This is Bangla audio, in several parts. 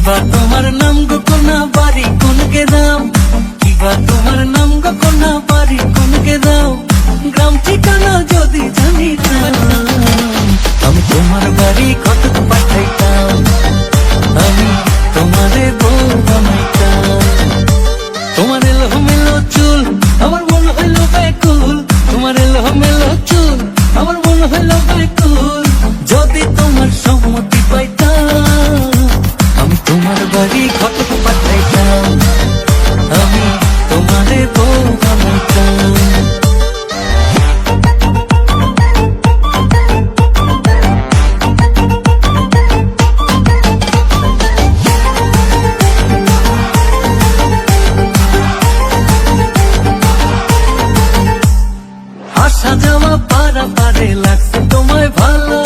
কিবা তোমার নাম গো কোনা বাড়ি কোন গ্রাম, কিবা তোমার নাম গো কোনা বাড়ি কোন গ্রাম, গ্রাম ঠিকানা যদি জানিতাম আমি তোমার বাড়ি কত পাঠাইতাম, আমি তোমারে বউ বানাইতাম। তোমার এলোমেলো চুল আমার মন হইল ব্যাকুল, তোমার এলোমেলো চুল আমার মন হইল ব্যাকুল, যদি তোমার সম্মতি পাইতাম আমি তোমার বাড়ি কত পাঠাইতাম, আমি তোমারে বউ বানাইতাম। আসা যাওয়া পারা পারে লাগছে তোমায় ভালো,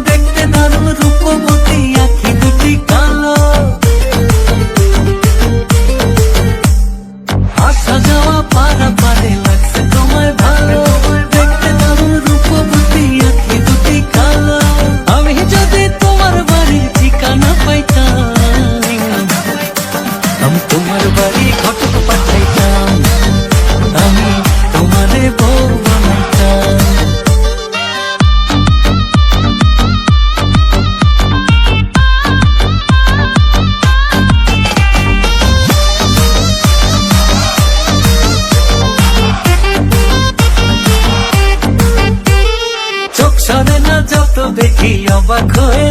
দেখতে দারুণ রূপবতী আখি দুটি কালো। আসা যাওয়া পারা পারে লাগছে তোমায় ভালো, দেখতে দারুণ রূপবতী আখি দুটি কালো। আমি যদি তোমার বাড়ির ঠিকানা পাইতাম আমি তোমার বাড়ি ঘটক পাঠাইতাম, আমি তোমারে বউ বানাইতাম। চোখ সরে না যত দেখি অবাক হয়ে